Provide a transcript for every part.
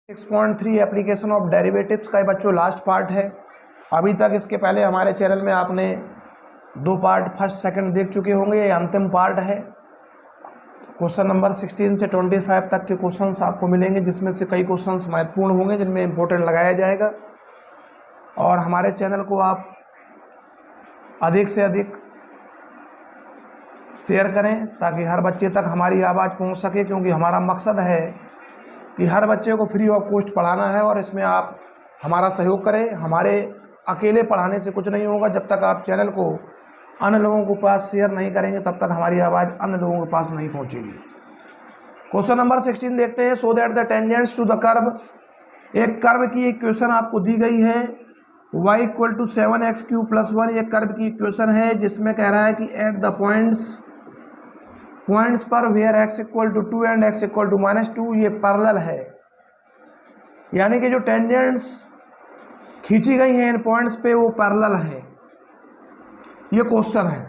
6.3 application of derivatives का बच्चों last part है। अभी तक इसके पहले हमारे चैनल में आपने 2 पार्ट फर्स्ट सेकंड देख चुके होंगे। ये अंतिम पार्ट है। क्वेश्चन नंबर 16 से 25 तक के क्वेश्चंस आपको मिलेंगे, जिसमें से कई क्वेश्चंस महत्वपूर्ण होंगे जिनमें इम्पोर्टेंट लगाया जाएगा। और हमारे चैनल को आप अधिक से अधिक शेयर करें ताकि हर बच्चे तक हमारी आवाज़ पहुंच सके, क्योंकि हमारा मकसद है कि हर बच्चे को फ्री ऑफ कॉस्ट पढ़ाना है। और इसमें आप हमारा सहयोग करें। हमारे अकेले पढ़ाने से कुछ नहीं होगा। जब तक आप चैनल को अन्य लोगों के पास शेयर नहीं करेंगे तब तक हमारी आवाज़ अन्य लोगों के पास नहीं पहुंचेगी। क्वेश्चन नंबर 16 देखते हैं। So that the tangents to the curve, एक कर्व की इक्वेशन आपको दी गई है y = 7x³ + 1। एक कर्व की इक्वेशन है जिसमें कह रहा है कि एट द पॉइंट्स पर वेयर x = 2 एंड x = -2 ये पैरेलल है। यानी कि जो टेंजेंट्स खींची गई हैं इन पॉइंट्स पे वो पैरेलल है। ये क्वेश्चन है।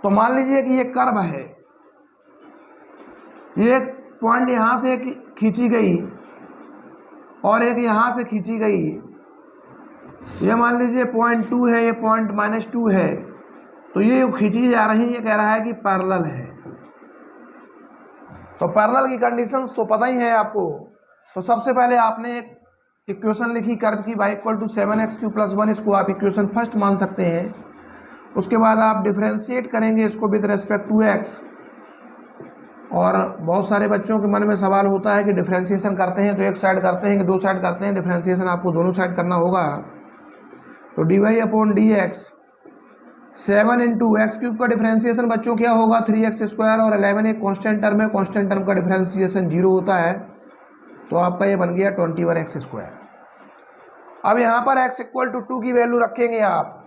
तो मान लीजिए कि ये कर्व है, ये पॉइंट यहां से खींची गई और एक यहां से खींची गई। ये मान लीजिए पॉइंट 2 है, ये पॉइंट -2 है। तो ये खींची जा रही, ये कह रहा है कि पैरेलल है। तो पैरेलल की कंडीशंस तो पता ही है आपको। तो सबसे पहले आपने एक इक्वेशन लिखी कर्व की y = 7x³ + 1। इसको आप इक्वेशन फर्स्ट मान सकते हैं। उसके बाद आप डिफरेंशिएट करेंगे इसको विद रेस्पेक्ट टू x। और बहुत सारे बच्चों के मन में सवाल होता है कि डिफरेंशिएशन करते हैं तो एक साइड करते हैं कि 2 साइड करते हैं। डिफरेंशिएशन आपको दोनों साइड करना होगा। तो dy/dx 7 × x³ का डिफरेंशिएशन बच्चों क्या होगा 3x² और 11 एक कांस्टेंट टर्म है। कांस्टेंट टर्म का डिफरेंशिएशन 0 होता है। तो आपका ये बन गया 21x²। अब यहाँ पर x = 2 की वैल्यू रखेंगे आप।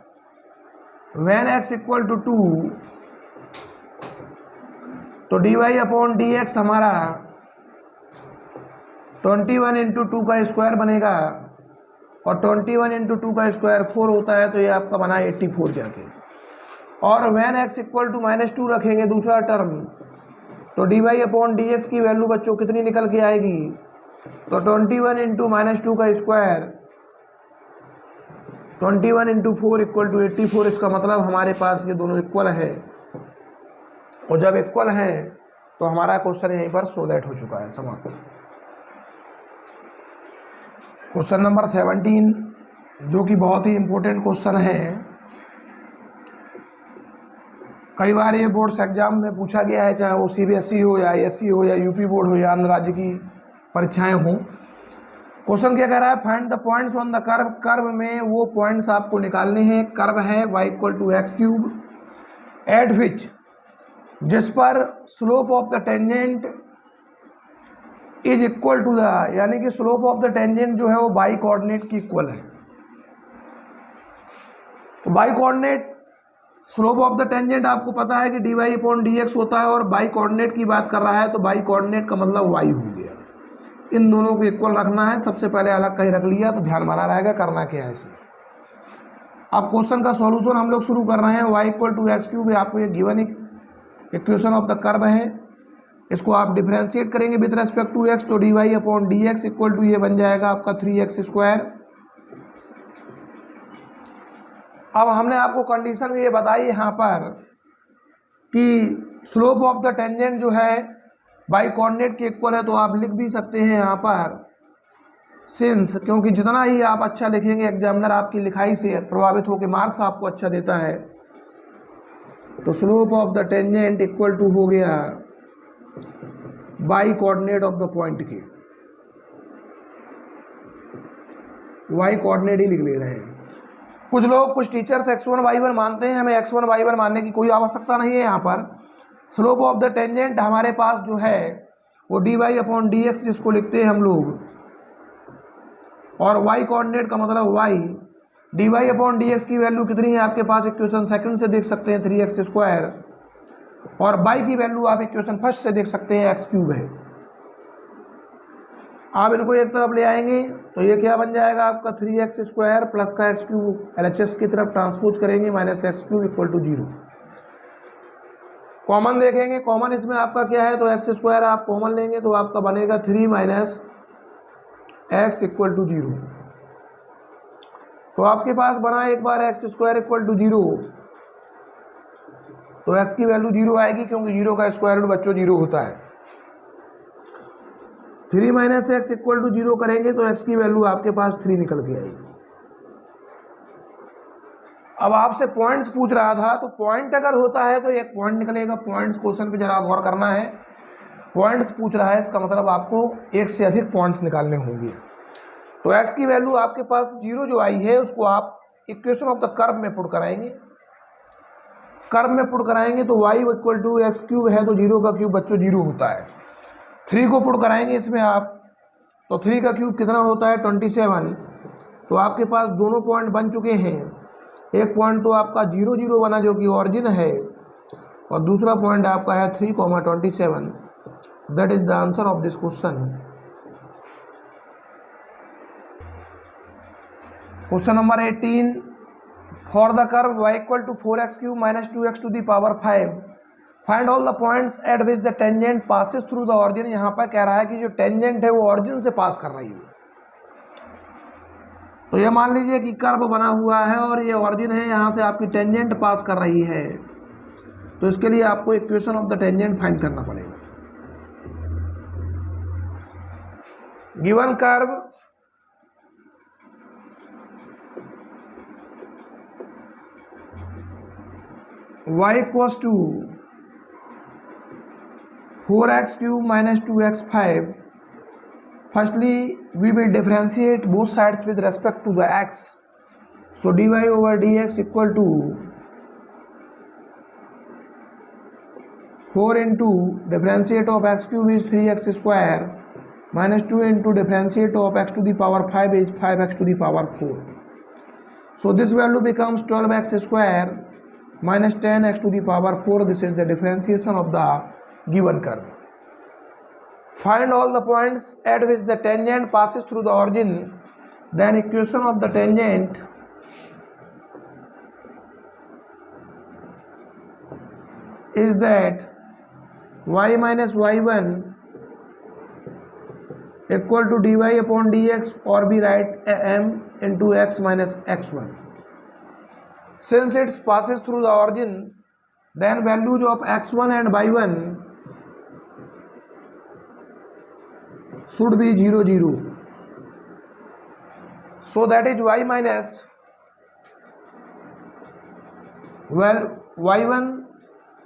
when x = 2 तो dy/dx हमारा 21 × 2 का स्क्वायर बनेगा और 21 × 2 का स्क्वायर 4 होता है। तो ये आपका बना 84 जाके। और when x = -2 रखेंगे दूसरा टर्म, तो dy/dx की वैल्यू बच्चों कितनी निकल के आएगी। तो 21 × -2 का स्क्वायर 21 × 4 = 84। इसका मतलब हमारे पास ये दोनों इक्वल है। और जब इक्वल है तो हमारा क्वेश्चन यहीं पर सो दैट हो चुका है, समाप्त। क्वेश्चन नंबर 17 जो कि बहुत ही इंपॉर्टेंट क्वेश्चन है। कई बार ये बोर्ड्स एग्जाम में पूछा गया है, चाहे वो CBSE हो या ISE हो या यूपी बोर्ड हो या अन्य राज्य की परीक्षाएं हों। क्वेश्चन क्या कह रहा है, find the points on the curve. Curve में वो पॉइंट्स आपको निकालने हैं। कर्व है y = x³ एट विच, जिस पर slope of the tangent is equal to the, यानी कि स्लोप ऑफ द टेंजेंट जो है वो बाई कोऑर्डिनेट की इक्वल है। तो by coordinate slope of the tangent आपको पता है कि dy/dx होता है। और बाई कोऑर्डिनेट की बात कर रहा है तो बाई कोऑर्डिनेट का मतलब y हो गया। इन दोनों को इक्वल रखना है। सबसे पहले अलग कहीं रख लिया तो ध्यान बना रहेगा करना क्या है इसमें। अब क्वेश्चन का सॉल्यूशन हम लोग शुरू कर रहे हैं। y = x³ आपको ये given equation of the curve है। इसको आप डिफरेंशिएट करेंगे विद रेस्पेक्ट टू x। तो dy/dx = ये बन जाएगा आपका 3x²। अब हमने आपको कंडीशन ये बताई यहाँ पर कि स्लोप ऑफ द टेंजेंट जो है बाई कोऑर्डिनेट के इक्वल है। तो आप लिख भी सकते हैं यहाँ पर सिंस, क्योंकि जितना ही आप अच्छा लिखेंगे एग्जामिनर आपकी लिखाई से प्रभावित होकर मार्क्स आपको अच्छा देता है। तो slope of the tangent equal to हो गया y coordinate of the point के। वाई कोऑर्डिनेट ही लिख ले रहे हैं। कुछ लोग, कुछ टीचर्स x1 y1 मानते हैं। हमें x1 y1 मानने की कोई आवश्यकता नहीं है। यहाँ पर स्लोप ऑफ द टेंजेंट हमारे पास जो है वो dy/dx जिसको लिखते हैं हम लोग, और y कोऑर्डिनेट का मतलब y। dy/dx की वैल्यू कितनी है आपके पास इक्वेशन सेकंड से देख सकते हैं 3x²। और y की वैल्यू आप इक्वेशन फर्स्ट से देख सकते हैं x³ है। आप इनको एक तरफ ले आएंगे तो ये क्या बन जाएगा आपका 3x² प्लस का x³ LHS की तरफ ट्रांसपोज करेंगे -x³ = 0। कॉमन देखेंगे, कॉमन इसमें आपका क्या है, तो एक्स स्क्वायर आप कॉमन लेंगे तो आपका बनेगा 3 माइनस एक्स इक्वल टू 0। तो आपके पास बना एक बार एक्स स्क्वायर इक्वल टू 0, तो एक्स की वैल्यू 0 आएगी क्योंकि 0 का स्क्वायर रूट बच्चों 0 होता है। 3 माइनस एक्स इक्वल टू 0 करेंगे तो एक्स की वैल्यू आपके पास 3 निकल के आएगी। अब आपसे पॉइंट्स पूछ रहा था, तो पॉइंट अगर होता है तो एक पॉइंट निकलेगा। पॉइंट्स क्वेश्चन पे जरा गौर करना है। पॉइंट्स पूछ रहा है, इसका मतलब आपको एक से अधिक पॉइंट्स निकालने होंगे। तो एक्स की वैल्यू आपके पास 0 जो आई है उसको आप इक्वेशन ऑफ द कर्व में पुट कराएंगे। कर्व में पुट कराएंगे तो y equal to x cube है, तो 0 का क्यूब बच्चों 0 होता है। 3 को पुट कराएंगे इसमें आप, तो 3 का क्यूब कितना होता है 27। तो आपके पास दोनों पॉइंट बन चुके हैं। एक पॉइंट तो आपका 0 0 बना जो कि ऑरिजिन है, और दूसरा पॉइंट आपका है 3,27। That is the answer of this question. Question number 18, for the curve y equal to 4x cube minus 2x to the power 5 find all the points at which the tangent passes through the origin. यहाँ पर कह रहा है कि जो tangent है वो origin से पास कर रही है। तो ये मान लीजिए कि कर्व बना हुआ है और ये ऑरिजिन है, यहाँ से आपकी टेंजेंट पास कर रही है, तो इसके लिए आपको equation of the tangent find करना पड़ेगा। Given curve y equals to 4x cube minus 2x5। Firstly, we will differentiate both sides with respect to the x. So dy over dx equal to 4 into differentiate of x cube is 3x square minus 2 into differentiate of x to the power 5 is 5x to the power 4. So this value becomes 12x square minus 10x to the power 4. This is the differentiation of the given curve. Find all the points at which the tangent passes through the origin. Then equation of the tangent is that y minus y1 equal to dy upon dx, or we write m into x minus x1. Since it passes through the origin, then values of x1 and y1 should be 0 0. So that is y minus, well, y1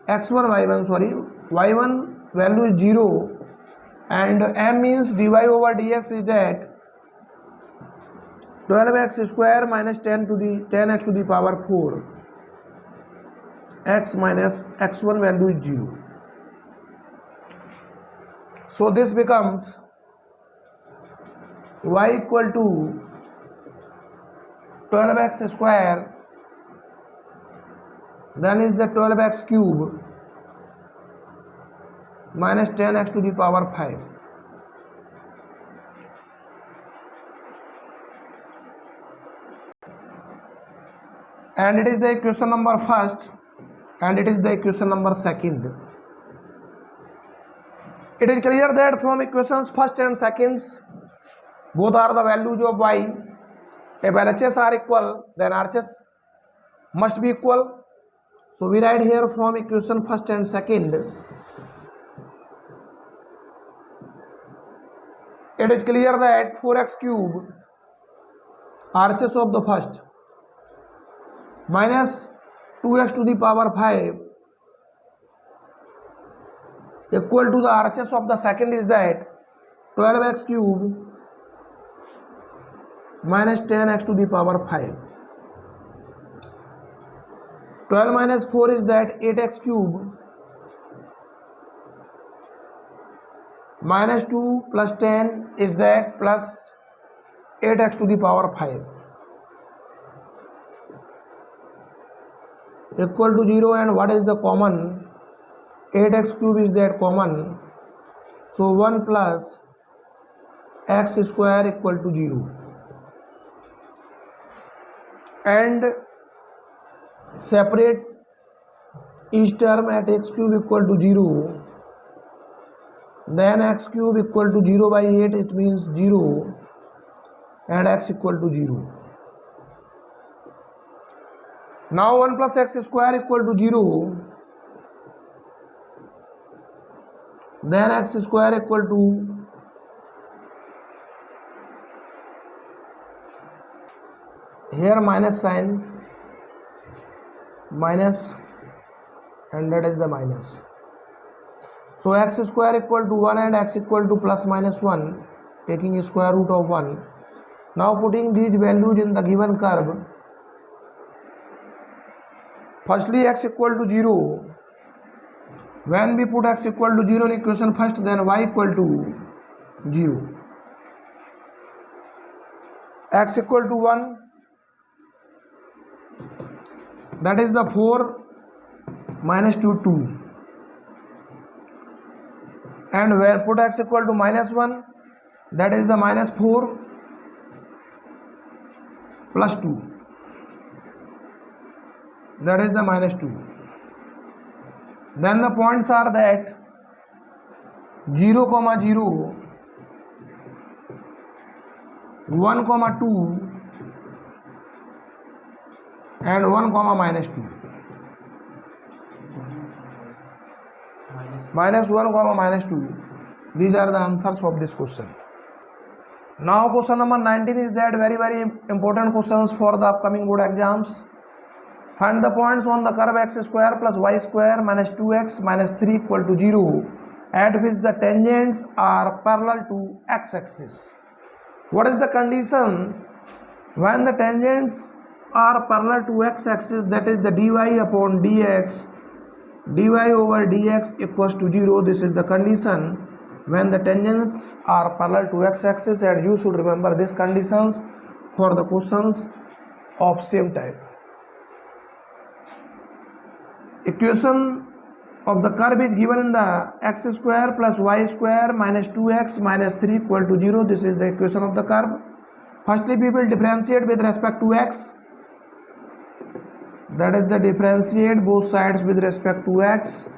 x1 y1 sorry y1 value is 0, and m means dy over dx is that 12x square minus 10x to the power 4, x minus x1 value is 0. So this becomes y equal to 12x square, then is the 12x cube minus 10x to the power 5. And it is the equation number first, and it is the equation number second. It is clear that from equations first and seconds, both are the values of y. If LHS are equal, then RHS must be equal. So we write here from equation first and second. It is clear that 4x cube RHS of the first minus 2x to the power 5 equal to the RHS of the second is that 12x cube minus 10x to the power 5. 12 minus 4 is that 8x cube minus 2 plus 10 is that plus 8x to the power 5 equal to 0. And what is the common? 8x cube is that common, so 1 plus x square equal to 0. And separate each term at x cube equal to 0, then x cube equal to 0 by 8, it means 0 and x equal to 0. Now 1 plus x square equal to 0, then x square equal to here minus sign, minus, and that is the minus. So x square equal to 1 and x equal to plus minus 1, taking square root of 1. Now putting these values in the given curve. Firstly x equal to 0. When we put x equal to 0 in equation first, then y equal to 0. X equal to 1, that is the 4 minus 2, 2. And where put x equal to minus 1, that is the minus 4 plus 2, that is the minus 2. Then the points are that 0, 0, 1, 2 and 1, minus 2. Minus 1, minus 2. These are the answers of this question. Now question number 19 is that very important questions for the upcoming board exams. Find the points on the curve x square plus y square minus 2x minus 3 equal to 0 at which the tangents are parallel to x-axis. What is the condition when the tangents are parallel to x-axis, that is the dy upon dx, dy over dx equals to 0. This is the condition when the tangents are parallel to x-axis, and you should remember these conditions for the questions of same type. Equation of the curve is given in the x square plus y square minus 2x minus 3 equal to 0. This is the equation of the curve. Firstly, we will differentiate with respect to x. That is the differentiate both sides with respect to x.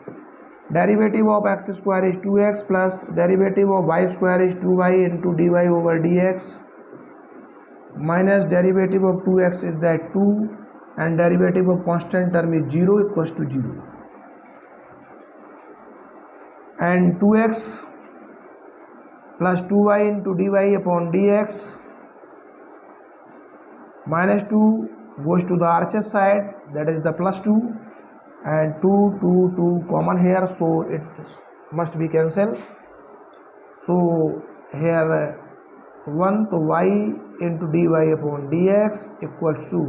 Derivative of x square is 2x plus derivative of y square is 2y into dy over dx minus derivative of 2x is that 2 and derivative of constant term is 0 equals to 0. And 2x plus 2y into dy upon dx minus 2 goes to the RHS side, that is the plus 2, and 2 common here, so it must be cancelled. So here 1 to y into dy upon dx equals to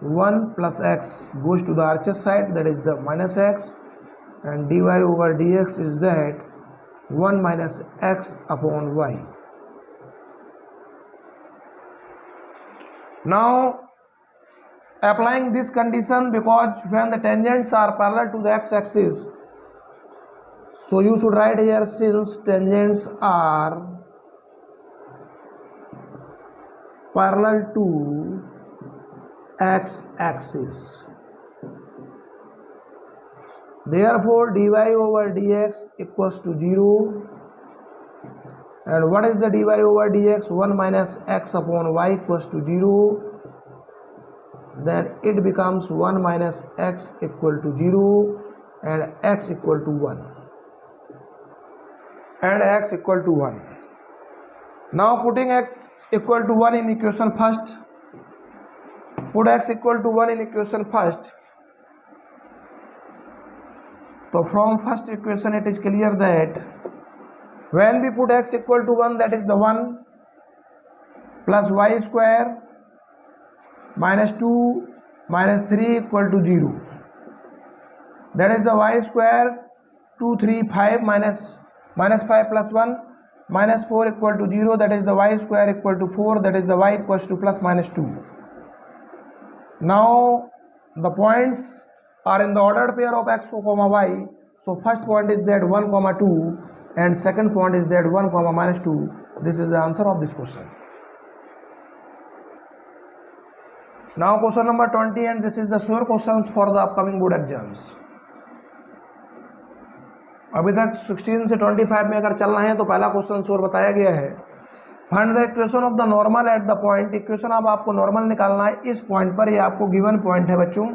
1 plus x goes to the RHS side, that is the minus x, and dy over dx is that 1 minus x upon y. Now applying this condition, because when the tangents are parallel to the x-axis, so you should write here since tangents are parallel to x-axis, therefore dy over dx equals to 0. And what is the dy over dx? 1 minus x upon y equals to 0. Then it becomes 1 minus x equal to 0 and x equal to 1. And x equal to 1. Now putting x equal to 1 in equation first. Put x equal to 1 in equation first. So from first equation it is clear that when we put x equal to 1, that is the 1 plus y square minus 2 minus 3 equal to 0. That is the y square 2, 3, 5 minus 5 plus 1 minus 4 equal to 0. That is the y square equal to 4. That is the y equals to plus minus 2. Now the points are in the ordered pair of x, y. So first point is that 1, 2 and second point is that 1, minus 2. This is the answer of this question. Now question number 20 and this is the sure question for the upcoming board exams. अभी तक 16 से 25 में अगर चलना है तो पहला question sure बताया गया है। Find the equation of the normal at the point. Equation अब आपको नॉर्मल निकालना है इस पॉइंट पर, ये आपको गिवन पॉइंट है बच्चों।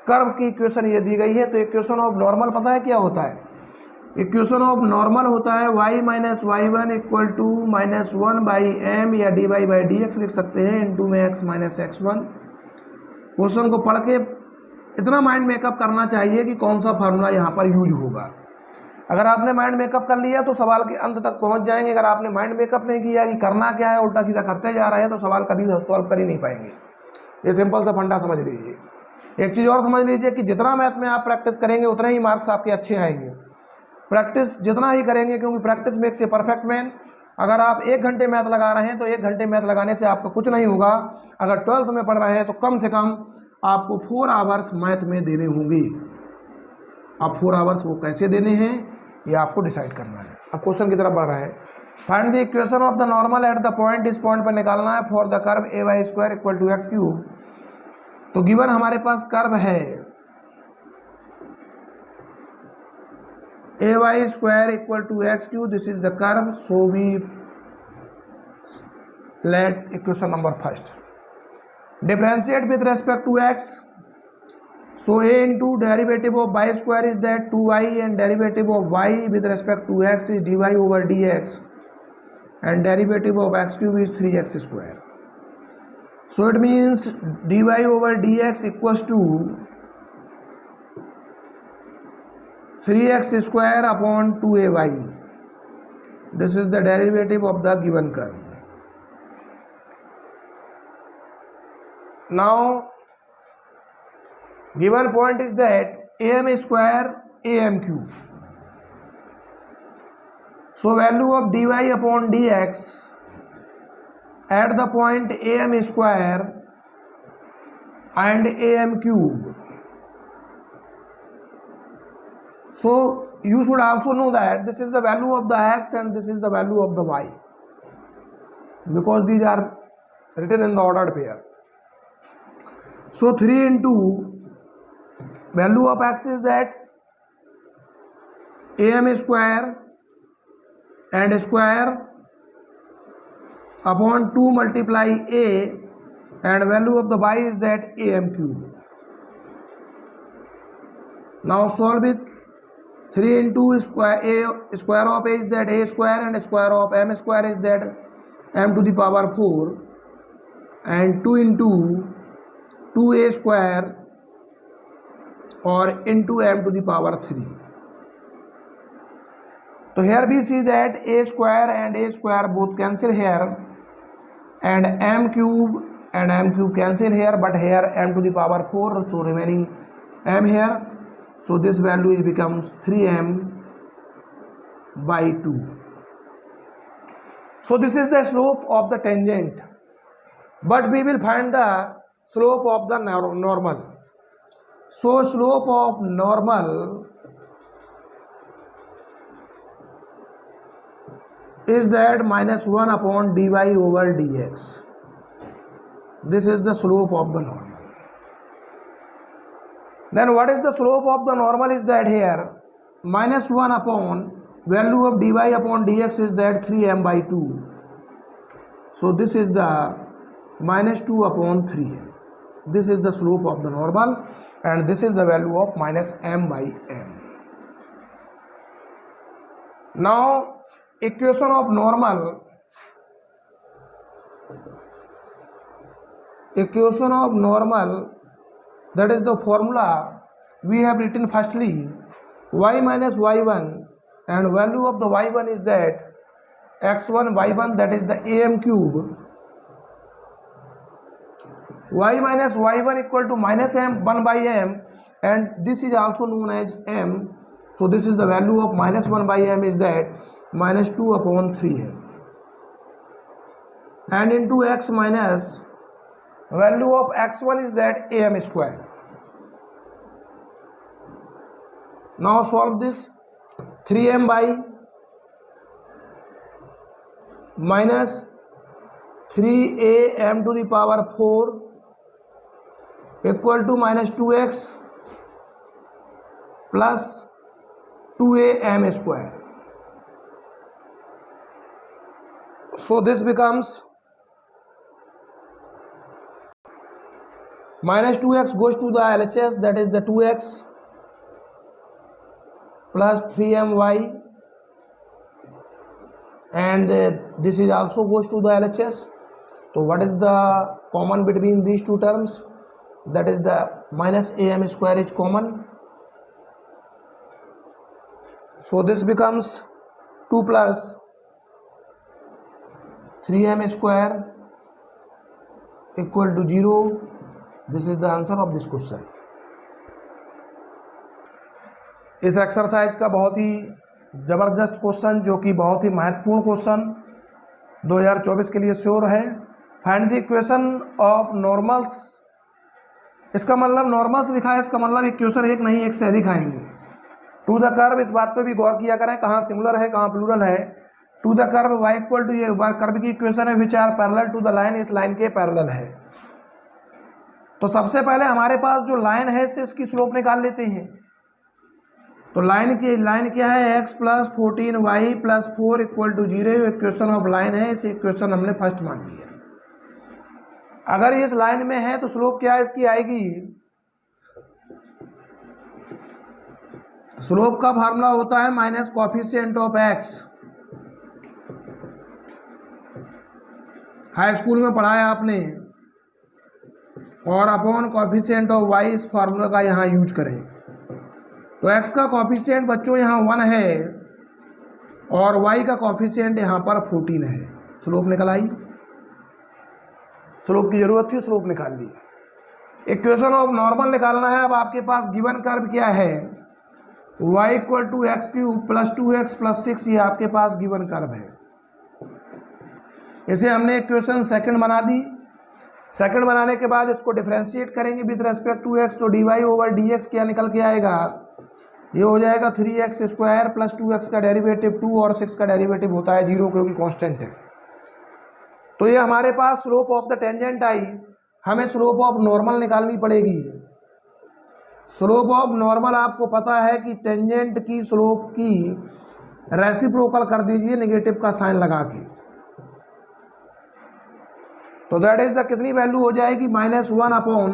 कर्व की इक्वेशन ये दी गई है। तो इक्वेशन ऑफ नॉर्मल पता है क्या होता है? इक्वेशन ऑफ नॉर्मल होता है y minus y one equal to minus one by m या d y by d x लिख सकते हैं इंटू में x minus x one. Question को पढ़ के इतना माइंड मेकअप करना चाहिए कि कौन सा फार्मूला यहाँ पर यूज होगा। अगर आपने माइंड मेकअप कर लिया तो सवाल के अंत तक पहुँच जाएंगे। अगर आपने माइंड मेकअप नहीं किया कि करना क्या है, उल्टा सीधा करते जा रहे हैं, तो सवाल कभी सॉल्व कर ही नहीं पाएंगे। ये सिंपल सा फंडा समझ लीजिए। एक चीज़ और समझ लीजिए कि जितना मैथ में आप प्रैक्टिस करेंगे उतने ही मार्क्स आपके अच्छे आएंगे। प्रैक्टिस जितना ही करेंगे, क्योंकि practice makes a perfect man. अगर आप 1 घंटे मैथ लगा रहे हैं तो 1 घंटे मैथ लगाने से आपको कुछ नहीं होगा। अगर 12th में पढ़ रहे हैं तो कम से कम आपको 4 आवर्स मैथ में देने होंगे। अब 4 आवर्स वो कैसे देने हैं ये आपको डिसाइड करना है। अब क्वेश्चन की तरफ बढ़ रहा है। Find the equation of the normal at the point. इस पॉइंट पर निकालना है for the curve a y square equal to x cube. तो गिवन हमारे पास कर्व है a y square equal to x cube. This is the curve. So we let equation number first differentiate with respect to x. So a into derivative of y square is that 2y and derivative of y with respect to x is dy over dx and derivative of x cube is 3x square. So it means dy over dx equals to 3x square upon 2ay. This is the derivative of the given curve. Now given point is that am square am cube. So value of dy upon dx at the point am square and am cube. So you should also know that this is the value of the x and this is the value of the y, because these are written in the ordered pair. So 3 into value of x is that am square and square upon 2 multiply a, and value of the y is that am cube. Now solve it. 3 into square a, square of a is that a square and square of m square is that m to the power 4, and 2 into 2a square or into m to the power 3. So here we see that a square and a square both cancel here, and m cube cancel here, but here m to the power 4, so remaining m here. So this value becomes 3m by 2. So this is the slope of the tangent, but we will find the slope of the normal. So slope of normal is that minus 1 upon dy over dx. This is the slope of the normal. Then what is the slope of the normal is that here minus 1 upon value of dy upon dx is that 3m by 2. So this is the minus 2 upon 3m. This is the slope of the normal, and this is the value of minus m by m. Now equation of normal, that is the formula we have written. Firstly y minus y1, and value of the y1 is that x1 y1, that is the am cube. Y minus y1 equal to minus m 1 by m, and this is also known as m. So this is the value of minus 1 by m is that minus 2 upon 3m, and into x minus value of x1 is that am square. Now solve this. 3m by minus 3am to the power 4 equal to -2x plus 2am square. So this becomes -2x goes to the LHS, that is the 2x plus 3my, and this is also goes to the LHS. So what is the common between these two terms? That is the -am square is common. So this becomes 2 plus 3m square equal to 0. This is the answer of this question. इस exercise का बहुत ही ज़बरदस्त question, जो कि बहुत ही महत्वपूर्ण question 2024 के लिए श्योर है। Find the equation of normals. इसका मतलब नॉर्मल्स लिखा है, इसका मतलब इक्वेशन एक नहीं एक से अधिक आएंगे। टू द कर्व, इस बात पे भी गौर किया करें कहाँ सिंगुलर है कहाँ प्लूरल है। To the curve y equal to, ये कर्व की इक्वेशन है which are parallel to the line, इस लाइन के पैरेलल है। तो सबसे पहले हमारे पास जो लाइन है इससे इसकी स्लोप निकाल लेते हैं। तो लाइन क्या है, x plus 14y plus 4 equal to 0, equation of line है। इस इक्वेशन हमने फर्स्ट मान लिया। अगर इस लाइन में है तो स्लोप क्या इसकी आएगी, स्लोप का फार्मूला होता है minus coefficient of x। High school में पढ़ाया आपने, और अपॉन कोफिशिएंट ऑफ y, इस फार्मूला का यहाँ यूज करें। तो x का कोफिशिएंट बच्चों यहाँ 1 है और y का कोफिशिएंट यहाँ पर 14 है। स्लोप निकल आई, स्लोप की जरूरत थी, स्लोप निकाल ली। इक्वेशन ऑफ नॉर्मल निकालना है। अब आपके पास गिवन कर्व क्या है, y equal to x cube plus 2x plus 6, ये आपके पास गिवन कर्व है। इसे हमने इक्वेशन सेकंड बना दी। सेकंड बनाने के बाद इसको डिफरेंशिएट करेंगे विद रेस्पेक्ट टू x, तो dy ओवर dx क्या निकल के आएगा, ये हो जाएगा 3x स्क्वायर प्लस 2x का डेरिवेटिव 2 और 6 का डेरिवेटिव होता है 0 क्योंकि कांस्टेंट है। तो ये हमारे पास स्लोप ऑफ द टेंजेंट आई। हमें स्लोप ऑफ नॉर्मल निकालनी पड़ेगी। स्लोप ऑफ नॉर्मल आपको पता है कि टेंजेंट की स्लोप की रेसिप्रोकल कर दीजिए नेगेटिव का साइन लगा के। तो दैट इज द कितनी वैल्यू हो जाएगी, -1 अपॉन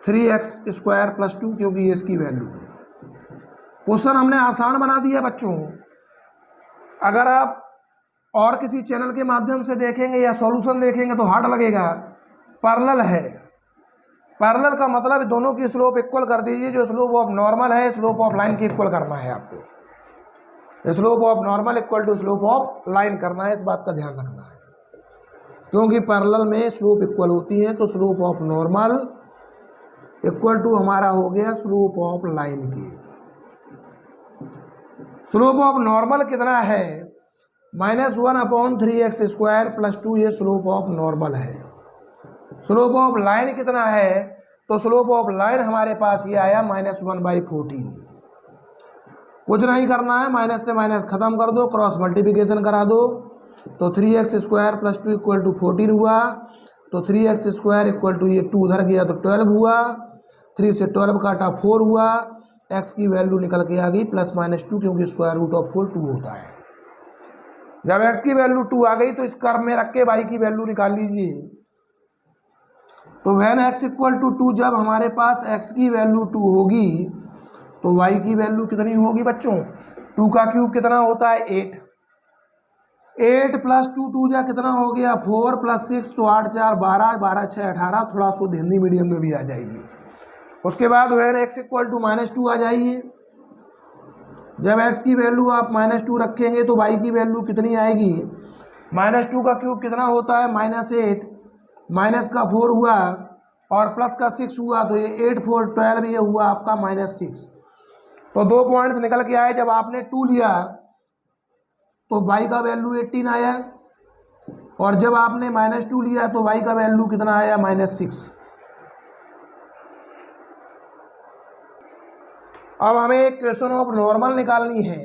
3x स्क्वायर प्लस 2, क्योंकि ये इसकी वैल्यू है। क्वेश्चन हमने आसान बना दिया बच्चों। अगर आप और किसी चैनल के माध्यम से देखेंगे या सॉल्यूशन देखेंगे तो हार्ड लगेगा। पैरेलल है, पैरेलल का मतलब दोनों की स्लोप इक्वल कर दीजिए। जो स्लोप ऑफ नॉर्मल है स्लोप ऑफ लाइन की इक्वल करना है आपको। Slope of normal equal to slope of line करना है, इस बात का ध्यान रखना है, क्योंकि पैरेलल में स्लोप इक्वल होती है। तो slope of normal equal to हमारा हो गया स्लोप ऑफ लाइन की। स्लोप ऑफ नॉर्मल कितना है, -1 अपॉन 3x स्क्वायर प्लस 2, ये स्लोप ऑफ नॉर्मल है। स्लोप ऑफ लाइन कितना है, तो स्लोप ऑफ लाइन हमारे पास ये आया -1/14। कुछ नहीं करना है, माइनस से माइनस खत्म कर दो, क्रॉस मल्टीप्लिकेशन करा दो। तो 3x square plus 2 equal to 14 हुआ। तो 3x स्क्वायर इक्वल टू, ये 2 उधर गया तो 12 हुआ, 3 से 12 काटा 4 हुआ। x की वैल्यू निकल के आ गई +-2, क्योंकि स्क्वायर रूट ऑफ 4 2 होता है। जब x की वैल्यू 2 आ गई तो इस कर्व में रख के y की वैल्यू निकाल लीजिए। तो व्हेन x इक्वल टू 2, जब हमारे पास x की वैल्यू 2 होगी तो y की वैल्यू कितनी होगी बच्चों, 2 का क्यूब कितना होता है 8, 8 प्लस 2 2 जा कितना हो गया 4 प्लस 6, तो 8 4 12, 12 6 18। थोड़ा शुद्ध हिंदी मीडियम में भी आ जाएगी। उसके बाद व्हेन x इक्वल टू -2 आ जाइए। जब x की वैल्यू आप -2 रखेंगे तो y की वैल्यू कितनी आएगी, -2 का क्यूब कितना होता है -8, माइनस का 4 हुआ और प्लस का 6 हुआ, तो ये 8 4 12, ये हुआ आपका -6। तो 2 पॉइंट्स निकल के आए। जब आपने 2 लिया तो y का वैल्यू 18 आया, और जब आपने -2 लिया तो y का वैल्यू कितना आया -6। अब हमें इक्वेशन ऑफ नॉर्मल निकालनी है।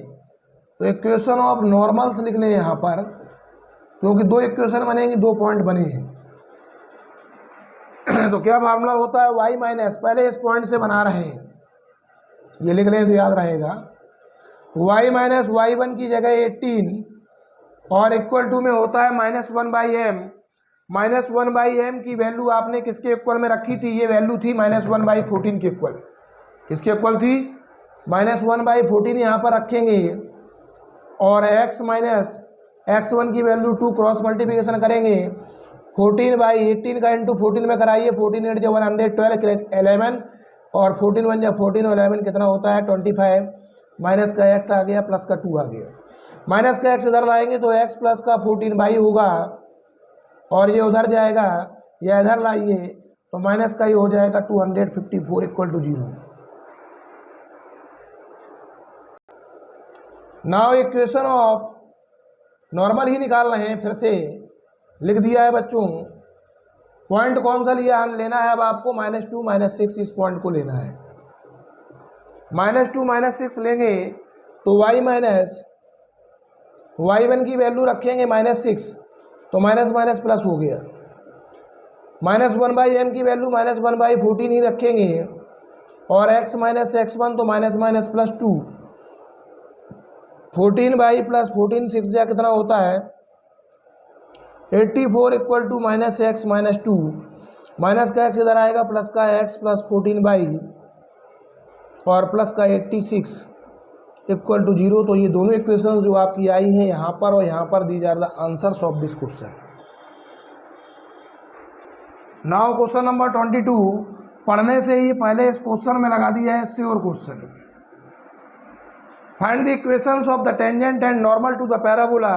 तो इक्वेशन ऑफ नॉर्मल्स लिख लें यहाँ पर, क्योंकि 2 इक्वेशन बनेंगे, 2 पॉइंट बने हैं। तो क्या फार्मूला होता है, y माइनस, पहले इस पॉइंट से बना रहे हैं, ये लिख लें तो याद रहेगा, y माइनस y1 की जगह 18 और इक्वल टू में होता है -1/m। -1/m की वैल्यू आपने किसके इक्वल में रखी थी, ये वैल्यू थी -1/14 के इक्वल। किसके इक्वल थी, -1/14 यहाँ पर रखेंगे और x माइनस x1 की वैल्यू 2 क्रॉस मल्टीप्लिकेशन करेंगे, 14/18 का इंटू 14 में कराइए, 14 8 जो 112 11 और 14 1 या 14 और 11 कितना होता है 25, माइनस का x आ गया प्लस का 2 आ गया, माइनस का x इधर लाएंगे तो x प्लस का 14 होगा और ये उधर जाएगा, या इधर लाइए तो माइनस का ही हो जाएगा 254 equal to 0। Now equation of normal ही निकाल रहे हैं, फिर से लिख दिया है बच्चों। पॉइंट कौन सा लिया लेना है अब आपको, -2 -6 इस पॉइंट को लेना है। -2 -6 लेंगे तो y माइनस y1 की वैल्यू रखेंगे -6 तो माइनस माइनस प्लस हो गया, -1/m की वैल्यू -1/14 ही रखेंगे और x माइनस x1 तो माइनस माइनस प्लस 2, 14 प्लस 14 6 जा कितना होता है 84 equal to -x minus 2, minus का x इधर आएगा प्लस का x प्लस 14 और प्लस का 86 इक्वल टू 0। तो ये दोनों इक्वेशंस जो आपकी आई हैं यहाँ पर और यहाँ पर, these are the answers of this question. Now question number 22, पढ़ने से ही पहले इस क्वेश्चन में लगा दिया है sure question. Find the equations of the tangent and normal to the parabola.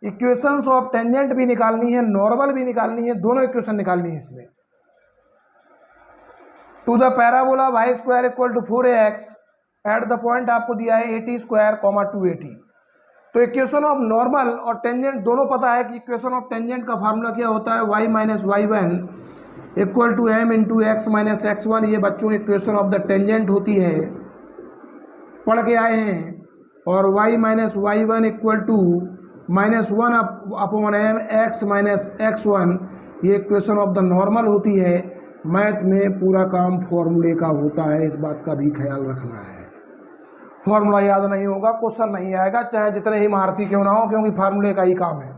Equations of tangent भी निकालनी है, नॉर्मल भी निकालनी है, दोनों इक्वेशन निकालनी है इसमें। To the parabola y² equal to 4ax at the point आपको दिया है 80² 280। तो इक्वेशन ऑफ नॉर्मल और टेंजेंट दोनों पता है कि इक्वेशन ऑफ टेंजेंट का फार्मूला क्या होता है, y minus y1 equal to m into x minus x1। ये बच्चों इक्वेशन ऑफ द टेंजेंट होती है, पढ़ के आए हैं। और y minus y1 equal to -1 upon m x minus x1 ये इक्वेशन ऑफ द नॉर्मल होती है। मैथ में पूरा काम फॉर्मूले का होता है, इस बात का भी ख्याल रखना है। फॉर्मूला याद नहीं होगा क्वेश्चन नहीं आएगा, चाहे जितने ही महारथी क्यों ना हो, क्योंकि फार्मूले का ही काम है।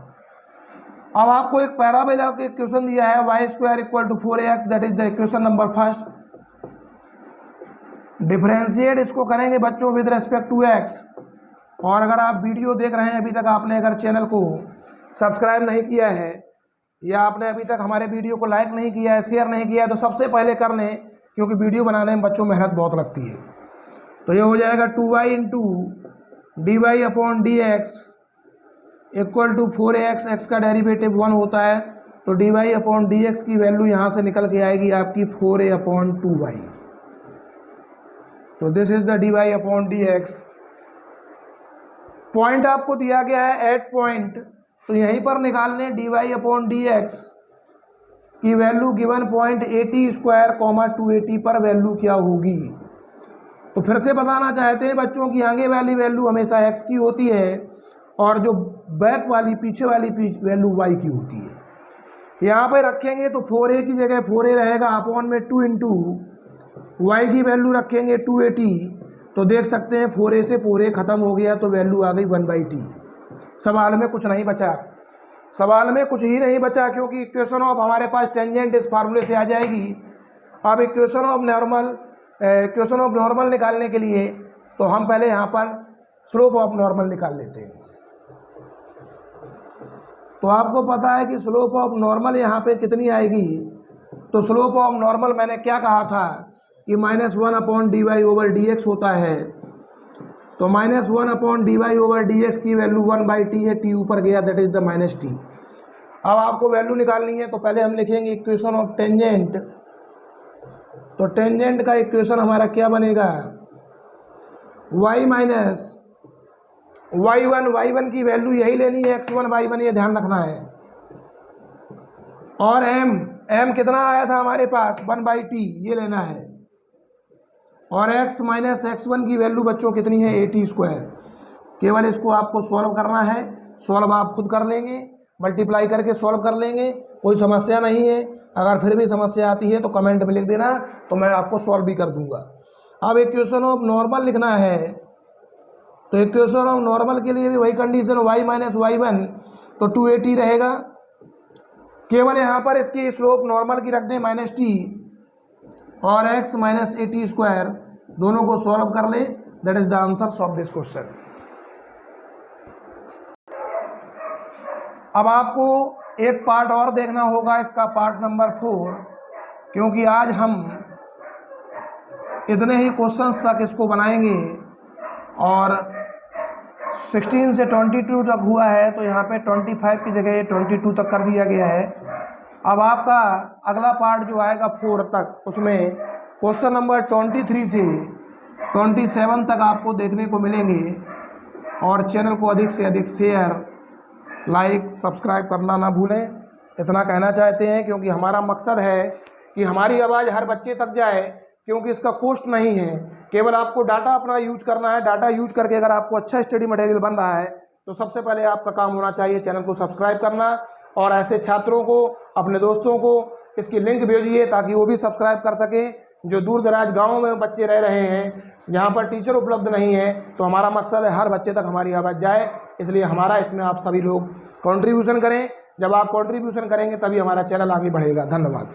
अब आपको एक पैराबोला का इक्वेशन दिया है y² equal to 4ax, that is the equation number first. Differentiate इसको करेंगे बच्चों विद रेस्पेक्ट टू x। और अगर आप वीडियो देख रहे हैं, अभी तक आपने अगर चैनल को सब्सक्राइब नहीं किया है या आपने अभी तक हमारे वीडियो को लाइक नहीं किया है, शेयर नहीं किया है, तो सबसे पहले कर लें, क्योंकि वीडियो बनाने में बच्चों मेहनत बहुत लगती है। तो ये हो जाएगा 2y into dy upon dx equal to 4ax, x का डेरिवेटिव 1 होता है, तो dy अपॉन dx की वैल्यू यहाँ से निकल के आएगी आपकी 4a अपॉन 2y। तो this is the dy upon dx। Point आपको दिया गया है 8 पॉइंट, तो यहीं पर निकाल लें dy अपॉन dx की वैल्यू गिवन पॉइंट 80² 280 पर वैल्यू क्या होगी। तो फिर से बताना चाहते हैं बच्चों की आगे वाली वैल्यू हमेशा x की होती है और जो बैक वाली पीछे वाली वैल्यू y की होती है। यहाँ पे रखेंगे तो 4a की जगह 4a रहेगा, अपॉन में 2 इंटू y की वैल्यू रखेंगे 280। तो देख सकते हैं 4a से 4a ख़त्म हो गया, तो वैल्यू आ गई 1/t। सवाल में कुछ नहीं बचा, सवाल में कुछ ही नहीं बचा, क्योंकि इक्वेशन ऑफ हमारे पास टेंजेंट इस फार्मूले से आ जाएगी। अब इक्वेशन ऑफ नॉर्मल निकालने के लिए तो हम पहले यहाँ पर स्लोप ऑफ नॉर्मल निकाल लेते हैं। तो आपको पता है कि स्लोप ऑफ नॉर्मल यहाँ पे कितनी आएगी। तो स्लोप ऑफ नॉर्मल मैंने क्या कहा था कि -1 अपॉन dy ओवर dx होता है। तो -1 अपॉन dy ओवर dx की वैल्यू 1/t है, t ऊपर गया, दैट इज द -t। अब आपको वैल्यू निकालनी है, तो पहले हम लिखेंगे इक्वेशन ऑफ टेंजेंट। तो टेंजेंट का इक्वेशन हमारा क्या बनेगा, y माइनस y1 की वैल्यू यही लेनी है, x1 y1 ये ध्यान रखना है। और m कितना आया था हमारे पास 1/t ये लेना है। और x माइनस x1 की वैल्यू बच्चों कितनी है 80²। केवल इसको आपको सॉल्व करना है, सॉल्व आप खुद कर लेंगे। मल्टीप्लाई करके सॉल्व कर लेंगे, कोई समस्या नहीं है। अगर फिर भी समस्या आती है तो कमेंट में लिख देना, तो मैं आपको सॉल्व भी कर दूंगा। अब इक्वेशन ऑफ नॉर्मल लिखना है, तो इक्वेशन ऑफ नॉर्मल के लिए भी वही कंडीशन, y माइनस y1 तो 280 रहेगा। केवल यहाँ पर इसकी स्लोप नॉर्मल की रख दें -t और x माइनस AT² दोनों को सॉल्व कर लें। That is the answer of this question. अब आपको एक पार्ट और देखना होगा, इसका पार्ट नंबर 4, क्योंकि आज हम इतने ही क्वेश्चंस तक इसको बनाएंगे और 16 से 22 तक हुआ है, तो यहाँ पे 25 की जगह 22 तक कर दिया गया है। अब आपका अगला पार्ट जो आएगा 4 तक, उसमें क्वेश्चन नंबर 23 से 27 तक आपको देखने को मिलेंगे। और चैनल को अधिक से अधिक शेयर, लाइक, सब्सक्राइब करना ना भूलें। इतना कहना चाहते हैं क्योंकि हमारा मकसद है कि हमारी आवाज़ हर बच्चे तक जाए, क्योंकि इसका कॉस्ट नहीं है, केवल आपको डाटा अपना यूज करना है। डाटा यूज करके अगर आपको अच्छा स्टडी मटेरियल बन रहा है तो सबसे पहले आपका काम होना चाहिए चैनल को सब्सक्राइब करना, और ऐसे छात्रों को, अपने दोस्तों को इसकी लिंक भेजिए ताकि वो भी सब्सक्राइब कर सकें। जो दूर दराज गाँव में बच्चे रह रहे हैं, जहाँ पर टीचर उपलब्ध नहीं है, तो हमारा मकसद है हर बच्चे तक हमारी आवाज़ जाए। इसलिए हमारा इसमें आप सभी लोग कंट्रीब्यूशन करें। जब आप कंट्रीब्यूशन करेंगे तभी हमारा चैनल आगे बढ़ेगा। धन्यवाद।